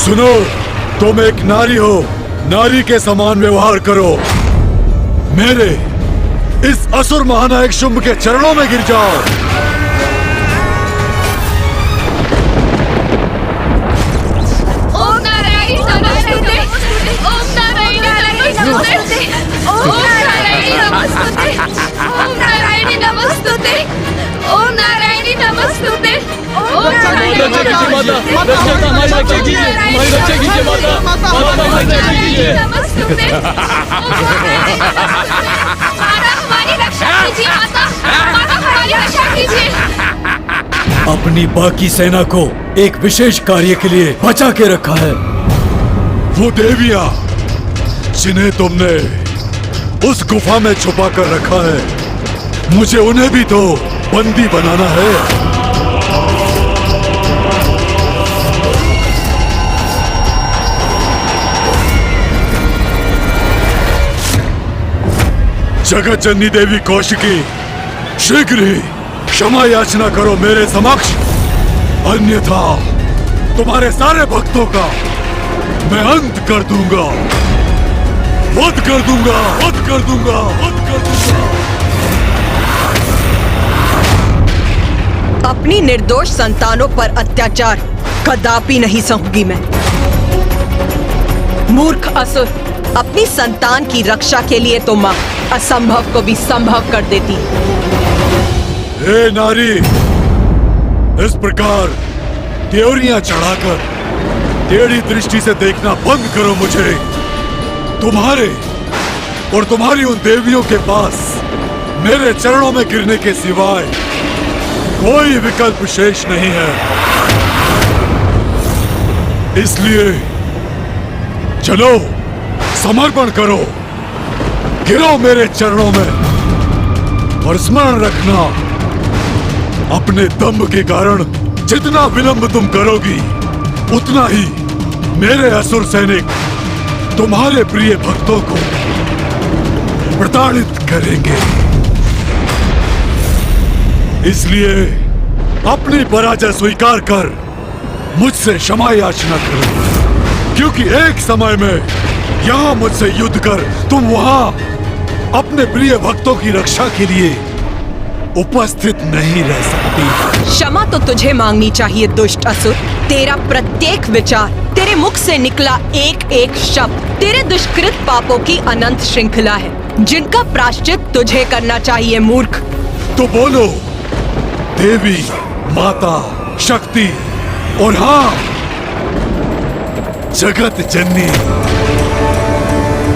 सुनो, तुम एक नारी हो, नारी के समान व्यवहार करो। मेरे इस असुर महानायक शुंभ के चरणों में गिर जाओ। ओम नारायण नमस्ते, ओम नारायण नमस्ते, ओम नारायण नमस्ते, ओम नारायण नमस्ते, ओम नारायण नमस्ते, ओम नारायण हमारी रक्षा कीजिए माता, माता हमारी रक्षा कीजिए। अपनी बाकी सेना को एक विशेष कार्य के लिए बचा के रखा है। वो देवियां जिन्हें तुमने उस गुफा में छुपा कर रखा है, मुझे उन्हें भी तो बंदी बनाना है। जगत जननी देवी कौशिकी, शीघ्र ही क्षमा याचना करो मेरे समक्ष, अन्यथा तुम्हारे सारे भक्तों का मैं अंत कर दूंगा, वध कर दूंगा, वध कर दूंगा, वध कर दूंगा। अपनी निर्दोष संतानों पर अत्याचार कदापि नहीं सहूंगी मैं। मूर्ख असुर, अपनी संतान की रक्षा के लिए तो मां असंभव को भी संभव कर देती। हे नारी, इस प्रकार त्योरियां चढ़ाकर टेढ़ी दृष्टि से देखना बंद करो मुझे। तुम्हारे और तुम्हारी उन देवियों के पास मेरे चरणों में गिरने के सिवाय कोई विकल्प शेष नहीं है। इसलिए चलो, समर्पण करो, गिरो मेरे चरणों में और स्मरण रखना, अपने दम्भ के कारण जितना विलंब तुम करोगी, उतना ही मेरे असुर सैनिक तुम्हारे प्रिय भक्तों को प्रताड़ित करेंगे। इसलिए अपनी पराजय स्वीकार कर मुझसे क्षमा याचना करो, क्योंकि एक समय में यहां मुझसे युद्ध कर तुम वहां अपने प्रिय भक्तों की रक्षा के लिए उपस्थित नहीं रह सकती। क्षमा तो तुझे मांगनी चाहिए दुष्ट असुर। तेरा प्रत्येक विचार, तेरे मुख से निकला एक एक शब्द तेरे दुष्कृत पापों की अनंत श्रृंखला है, जिनका प्रायश्चित तुझे करना चाहिए मूर्ख। तो बोलो देवी, माता, शक्ति और हाँ, जगत जननी,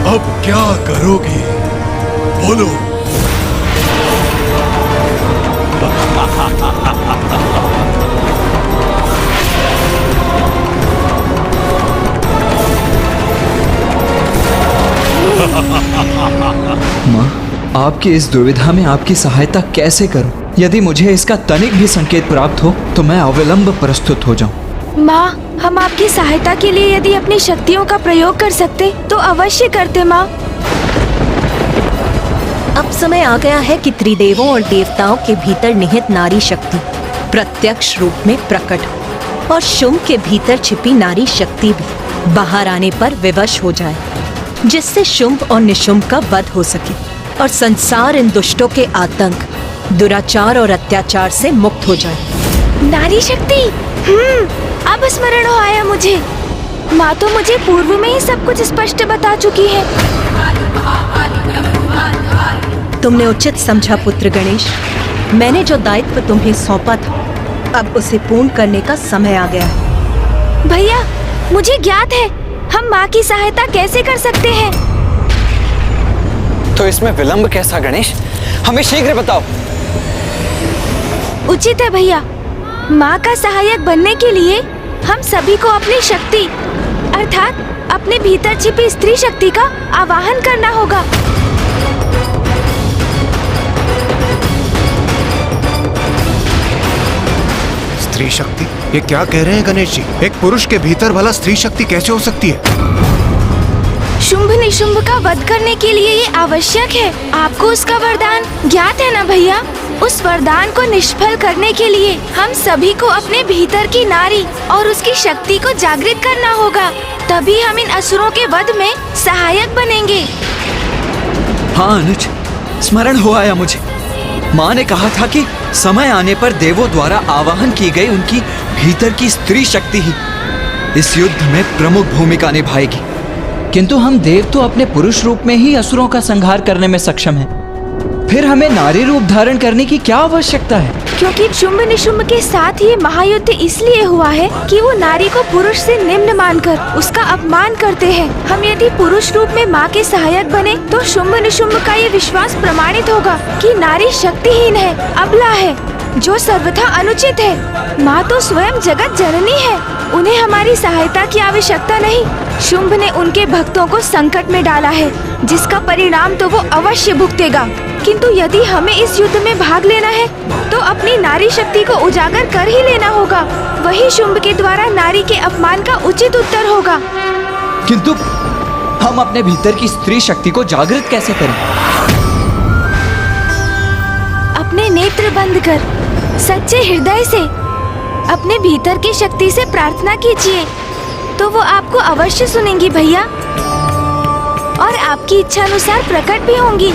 अब क्या करोगी? बोलो। माँ, आपकी इस दुविधा में आपकी सहायता कैसे करूं? यदि मुझे इसका तनिक भी संकेत प्राप्त हो तो मैं अविलंब प्रस्तुत हो जाऊं। माँ, हम आपकी सहायता के लिए यदि अपनी शक्तियों का प्रयोग कर सकते तो अवश्य करते माँ। अब समय आ गया है कि त्रिदेवों और देवताओं के भीतर निहित नारी शक्ति प्रत्यक्ष रूप में प्रकट हो और शुंभ के भीतर छिपी नारी शक्ति भी बाहर आने पर विवश हो जाए, जिससे शुंभ और निशुंभ का वध हो सके और संसार इन दुष्टों के आतंक, दुराचार और अत्याचार से मुक्त हो जाए। नारी शक्ति, अब स्मरण हो आया मुझे। माँ तो मुझे पूर्व में ही सब कुछ स्पष्ट बता चुकी है। तुमने उचित समझा पुत्र गणेश। मैंने जो दायित्व तुम्हें सौंपा था, अब उसे पूर्ण करने का समय आ गया है। भैया, मुझे ज्ञात है हम माँ की सहायता कैसे कर सकते हैं। तो इसमें विलंब कैसा गणेश? हमें शीघ्र बताओ। उचित है भैया, माँ का सहायक बनने के लिए हम सभी को अपनी शक्ति अर्थात अपने भीतर छिपी स्त्री शक्ति का आवाहन करना होगा। स्त्री शक्ति? ये क्या कह रहे हैं गणेश जी? एक पुरुष के भीतर भला स्त्री शक्ति कैसे हो सकती है? शुंभ निशुंभ का वध करने के लिए ये आवश्यक है। आपको उसका वरदान ज्ञात है ना भैया? उस वरदान को निष्फल करने के लिए हम सभी को अपने भीतर की नारी और उसकी शक्ति को जागृत करना होगा। तभी हम इन असुरों के वध में सहायक बनेंगे। हाँ अनुज, स्मरण हो आया मुझे। माँ ने कहा था कि समय आने पर देवों द्वारा आवाहन की गई उनकी भीतर की स्त्री शक्ति ही इस युद्ध में प्रमुख भूमिका निभाएगी। किंतु हम देव तो अपने पुरुष रूप में ही असुरों का संहार करने में सक्षम हैं। फिर हमें नारी रूप धारण करने की क्या आवश्यकता है? क्योंकि शुंभ निशुंभ के साथ ये महायुद्ध इसलिए हुआ है कि वो नारी को पुरुष से निम्न मानकर उसका अपमान करते हैं। हम यदि पुरुष रूप में माँ के सहायक बने तो शुंभ निशुंभ का ये विश्वास प्रमाणित होगा कि नारी शक्तिहीन है, अबला है, जो सर्वथा अनुचित है। माँ तो स्वयं जगत जननी है, उन्हें हमारी सहायता की आवश्यकता नहीं। शुंभ ने उनके भक्तों को संकट में डाला है, जिसका परिणाम तो वो अवश्य भुगतेगा। किंतु यदि हमें इस युद्ध में भाग लेना है तो अपनी नारी शक्ति को उजागर कर ही लेना होगा। वही शुंभ के द्वारा नारी के अपमान का उचित उत्तर होगा। किंतु हम अपने भीतर की स्त्री शक्ति को जागृत कैसे करें? अपने नेत्र बंद कर सच्चे हृदय से अपने भीतर की शक्ति से प्रार्थना कीजिए, तो वो आपको अवश्य सुनेंगी भैया, और आपकी इच्छा अनुसार प्रकट भी होंगी।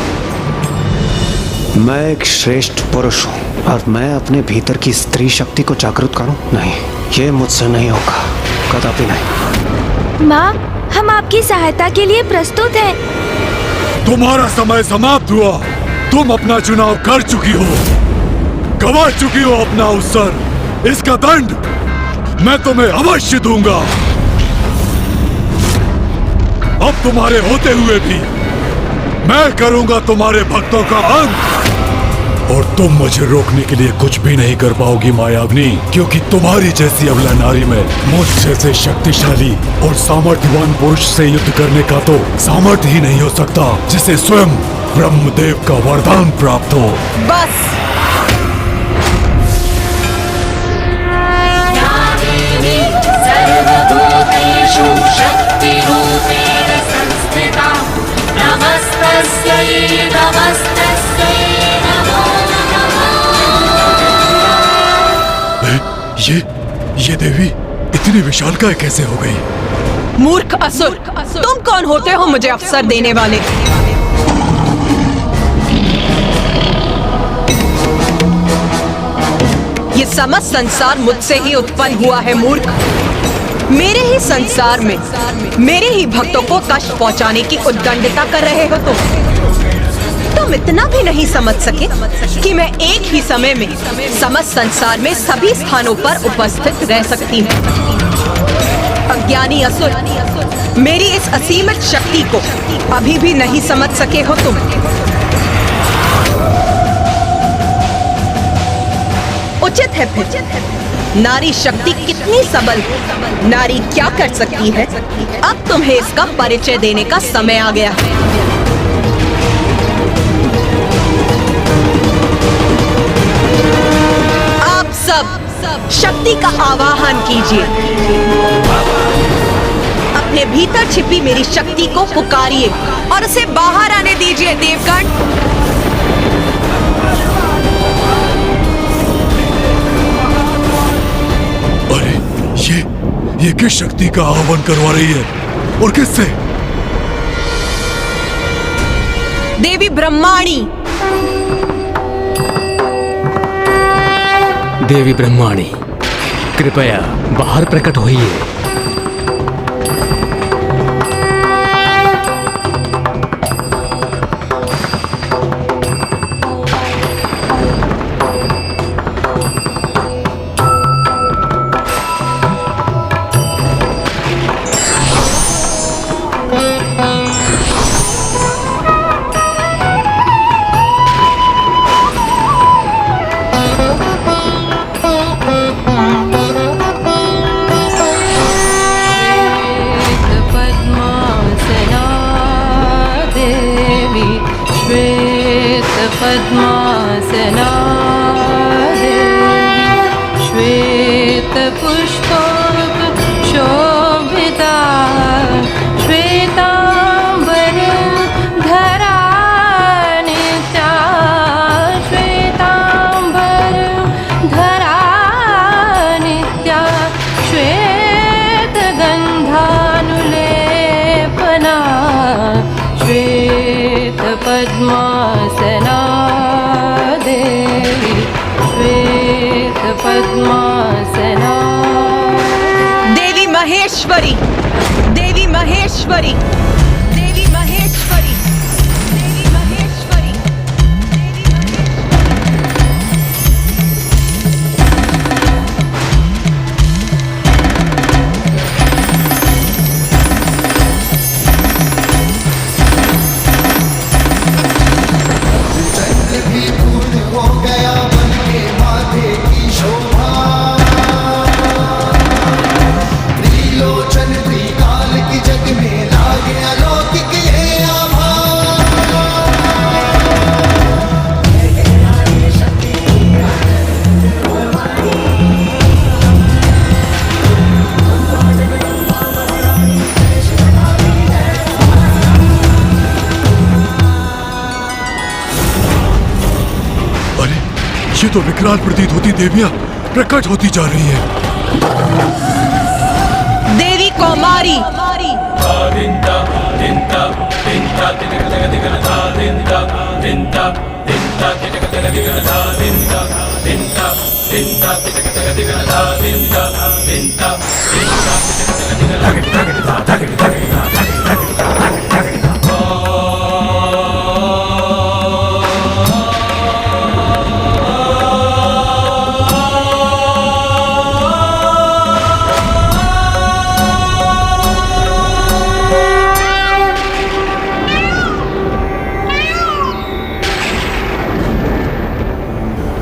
मैं एक श्रेष्ठ पुरुष हूँ और मैं अपने भीतर की स्त्री शक्ति को जागृत करूँ? नहीं, ये मुझसे नहीं होगा, कदापि नहीं। माँ, हम आपकी सहायता के लिए प्रस्तुत हैं। तुम्हारा समय समाप्त हुआ। तुम अपना चुनाव कर चुकी हो, गंवा चुकी हो अपना अवसर। इसका दंड मैं तुम्हें अवश्य दूंगा। अब तुम्हारे होते हुए भी मैं करूंगा तुम्हारे भक्तों का अंत, और तुम मुझे रोकने के लिए कुछ भी नहीं कर पाओगी मायावनी, क्योंकि तुम्हारी जैसी अबला नारी में मुझ जैसे शक्तिशाली और सामर्थ्यवान पुरुष से युद्ध करने का तो सामर्थ्य ही नहीं हो सकता, जिसे स्वयं ब्रह्मदेव का वरदान प्राप्त हो। बस ये देवी इतनी विशालकाय कैसे हो गई? मूर्ख असुर, तुम कौन होते हो मुझे अवसर देने वाले? ये समस्त संसार मुझसे ही उत्पन्न हुआ है मूर्ख। मेरे ही संसार में मेरे ही भक्तों को कष्ट पहुंचाने की उद्दंडता कर रहे हो तुम इतना भी नहीं समझ सके कि मैं एक ही समय में समस्त संसार में सभी स्थानों पर उपस्थित रह सकती हूँ। अज्ञानी असुर, मेरी इस असीमित शक्ति को अभी भी नहीं समझ सके हो तुम। उचित है फिर, नारी शक्ति कितनी सबल है, नारी क्या कर सकती है, अब तुम्हें इसका परिचय देने का समय आ गया है। आप सब शक्ति का आवाहन कीजिए, अपने भीतर छिपी मेरी शक्ति को पुकारिए और उसे बाहर आने दीजिए देवगण। ये किस शक्ति का आह्वान करवा रही है और किससे? देवी ब्रह्माणी। देवी ब्रह्माणी, कृपया बाहर प्रकट होइए। पद्मासना श्वेत पुष्पोप शोभिता श्वेतांबर धरा नित्या श्वेतांबर पद्मासना देवी श्वेत पद्मासना देवी महेश्वरी, देवी महेश्वरी, देवी महेश्वरी, देवी महेश्वरी, देवी अरे ये तो विकराल प्रतीत होती देवियां प्रकट होती जा रही हैं। देवी कौमारी,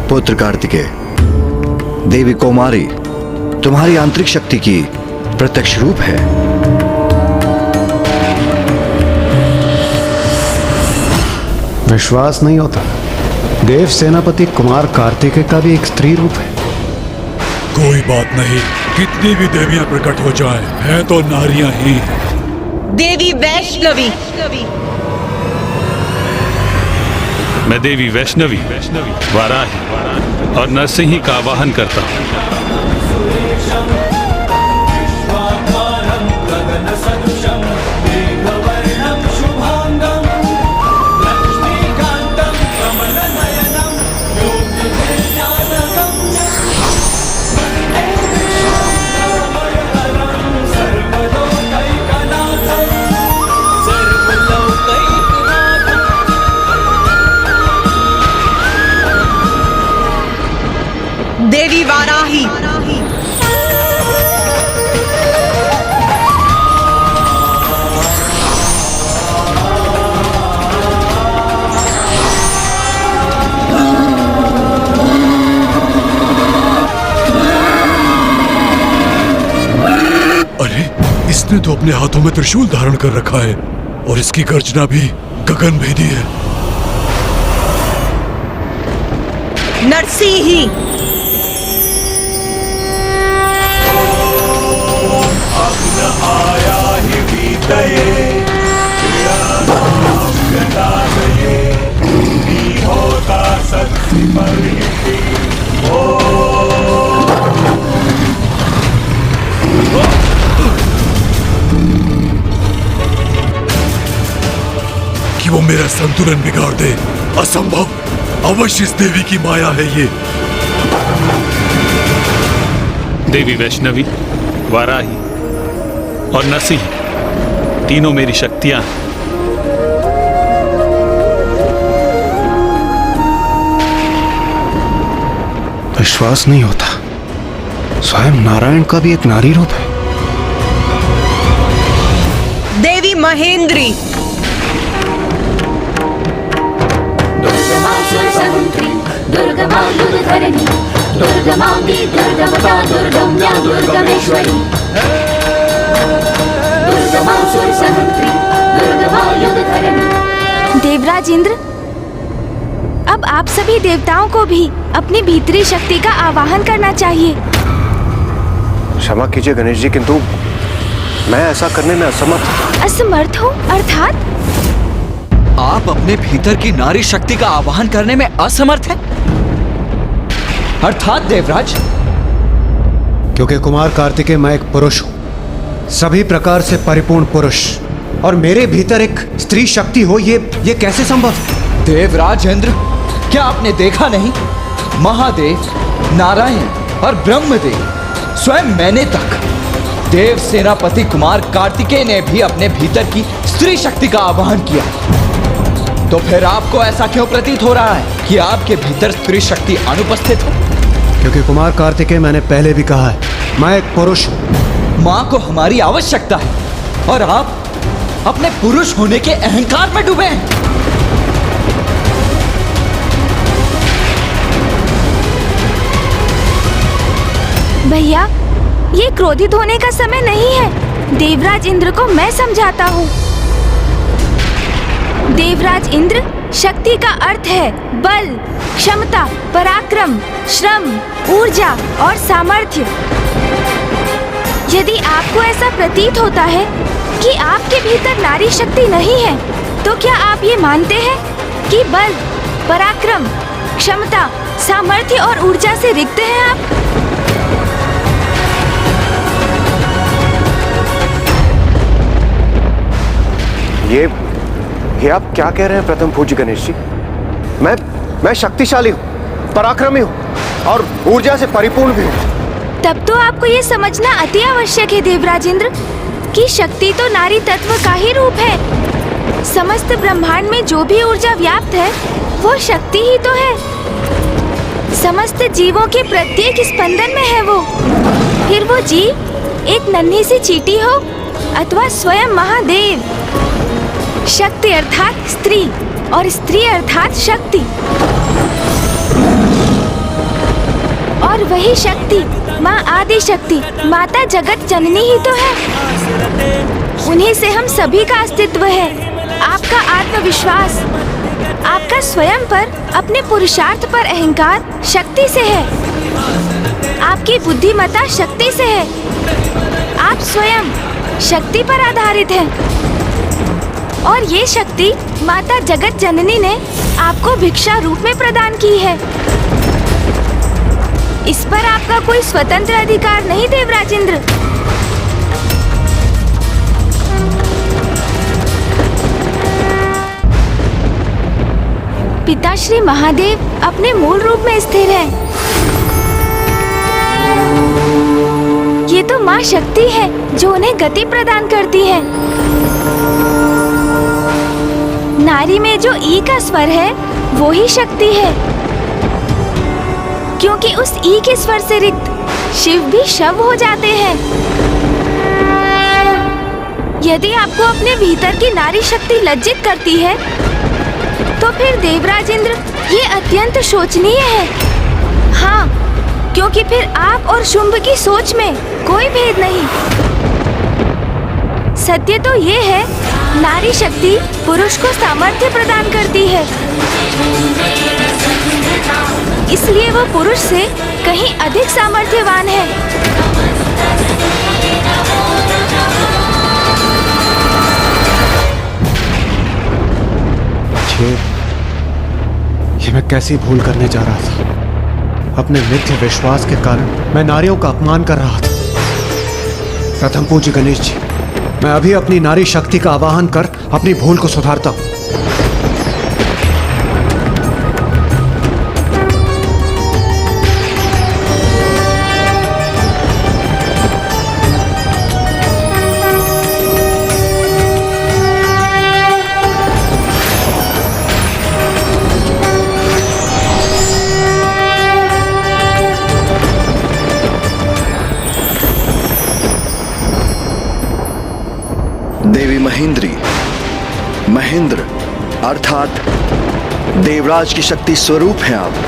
पुत्र कार्तिकेय, देवी कौमारी तुम्हारी आंतरिक शक्ति की प्रत्यक्ष रूप है। विश्वास नहीं होता। देव सेनापति कुमार कार्तिकेय का भी एक स्त्री रूप है। कोई बात नहीं, कितनी भी देवियां प्रकट हो जाएं, हैं तो नारियां ही। देवी वैष्णवी, मैं देवी वैष्णवी, वाराही और नरसिंही का आवाहन करता हूँ। देवी वाराही, अरे इसने तो अपने हाथों में त्रिशूल धारण कर रखा है और इसकी गर्जना भी गगनभेदी है। नरसिंही, कि वो मेरा संतुलन बिगाड़ दे, असंभव। अवश्य इस देवी की माया है ये। देवी वैष्णवी, वाराही और नरसिंही तीनों मेरी शक्तियां हैं। विश्वास नहीं होता। स्वयं नारायण का भी एक नारी रूप है। देवी महेंद्री, देवराज इंद्र, अब आप सभी देवताओं को भी अपनी भीतरी शक्ति का आवाहन करना चाहिए। क्षमा कीजिए गणेश जी, किंतु मैं ऐसा करने में असमर्थ। असमर्थ हो अर्थात? आप अपने भीतर की नारी शक्ति का आवाहन करने में असमर्थ हैं? अर्थात देवराज? क्योंकि कुमार कार्तिकेय मैं एक पुरुष हूं, सभी प्रकार से परिपूर्ण पुरुष, और मेरे भीतर एक स्त्री शक्ति हो, ये कैसे संभव है? देवराज इंद्र, क्या आपने देखा नहीं? महादेव, नारायण और ब्रह्मदेव, स्वयं मैंने तक, देव सेनापति कुमार कार्तिकेय ने भी अपने भीतर की स्त्री शक्ति का आवाहन किया। तो फिर आपको ऐसा क्यों प्रतीत हो रहा है कि आपके भीतर स्त्री शक्ति अनुपस्थित है? क्योंकि कुमार कार्तिकेय, मैंने पहले भी कहा है, मैं एक पुरुष हूं। माँ को हमारी आवश्यकता है और आप अपने पुरुष होने के अहंकार में डूबे हैं। भैया, ये क्रोधित होने का समय नहीं है। देवराज इंद्र को मैं समझाता हूँ। देवराज इंद्र, शक्ति का अर्थ है बल, क्षमता, पराक्रम, श्रम, ऊर्जा और सामर्थ्य। यदि आपको ऐसा प्रतीत होता है कि आपके भीतर नारी शक्ति नहीं है, तो क्या आप ये मानते हैं कि बल, पराक्रम, क्षमता, सामर्थ्य और ऊर्जा से रिक्त हैं आप? ये आप क्या कह रहे हैं प्रथम पूज्य गणेश जी? मैं शक्तिशाली हूँ, पराक्रमी हूँ और ऊर्जा से परिपूर्ण भी हूँ। तब तो आपको ये समझना अति आवश्यक है देवराज इंद्र कि शक्ति तो नारी तत्व का ही रूप है। समस्त ब्रह्मांड में जो भी ऊर्जा व्याप्त है वो शक्ति ही तो है। समस्त जीवों के प्रत्येक स्पंदन में है वो। फिर वो जीव एक नन्ही सी चींटी हो अथवा स्वयं महादेव। शक्ति अर्थात स्त्री और स्त्री अर्थात शक्ति, और वही शक्ति माँ आदि शक्ति, माता जगत जननी ही तो है। उन्हीं से हम सभी का अस्तित्व है। आपका आत्मविश्वास, आपका स्वयं पर, अपने पुरुषार्थ पर अहंकार शक्ति से है। आपकी बुद्धिमत्ता शक्ति से है। आप स्वयं शक्ति पर आधारित हैं। और ये शक्ति माता जगत जननी ने आपको भिक्षा रूप में प्रदान की है। इस पर आपका कोई स्वतंत्र अधिकार नहीं देवराज इंद्र। पिता श्री महादेव अपने मूल रूप में स्थिर हैं। ये तो माँ शक्ति है जो उन्हें गति प्रदान करती है। नारी में जो ई का स्वर है वो ही शक्ति है, क्योंकि उस ई के स्वर से रिक्त शिव भी शव हो जाते हैं। यदि आपको अपने भीतर की नारी शक्ति लज्जित करती है तो फिर देवराज इंद्र ये अत्यंत शोचनीय है। हाँ, क्योंकि फिर आप और शुंभ की सोच में कोई भेद नहीं। सत्य तो ये है, नारी शक्ति पुरुष को सामर्थ्य प्रदान करती है, इसलिए वो पुरुष से कहीं अधिक सामर्थ्यवान है। ये मैं कैसी भूल करने जा रहा था। अपने मिथ्य विश्वास के कारण मैं नारियों का अपमान कर रहा था। प्रथम पूज्य गणेश जी, मैं अभी अपनी नारी शक्ति का आवाहन कर अपनी भूल को सुधारता हूँ। देवी महेंद्री, महेंद्र अर्थात देवराज की शक्ति स्वरूप हैं आप।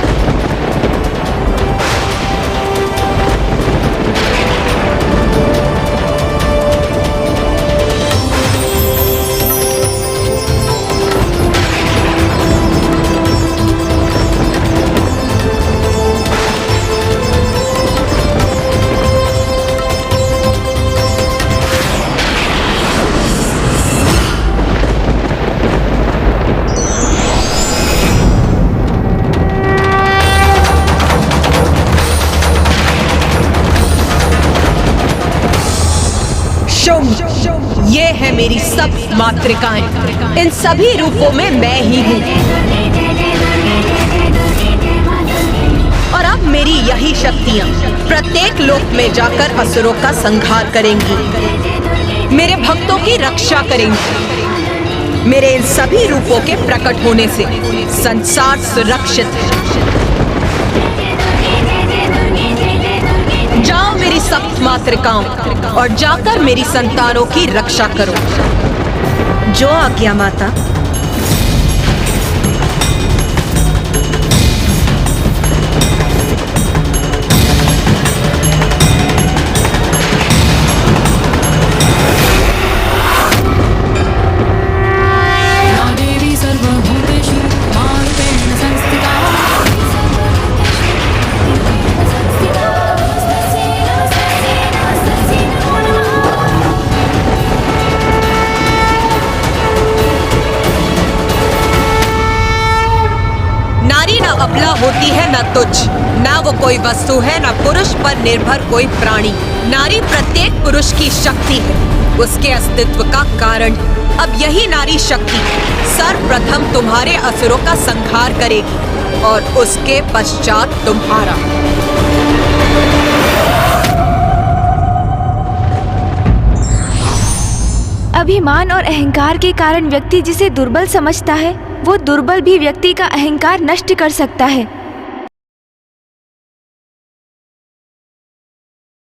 शुंभ, ये है मेरी सब मातृकाएं। इन सभी रूपों में मैं ही हूँ। और अब मेरी यही शक्तियाँ प्रत्येक लोक में जाकर असुरों का संहार करेंगी, मेरे भक्तों की रक्षा करेंगी। मेरे इन सभी रूपों के प्रकट होने से संसार सुरक्षित है। जाओ मेरी सप्त मातृकाओं और जाकर मेरी संतानों की रक्षा करो। जो आज्ञा माता। अबला होती है न तुच्छ, ना वो कोई वस्तु है, न पुरुष पर निर्भर कोई प्राणी। नारी प्रत्येक पुरुष की शक्ति है, उसके अस्तित्व का कारण। अब यही नारी शक्ति सर्वप्रथम तुम्हारे असुरों का संहार करेगी और उसके पश्चात तुम्हारा। अभिमान और अहंकार के कारण व्यक्ति जिसे दुर्बल समझता है, वो दुर्बल भी व्यक्ति का अहंकार नष्ट कर सकता है।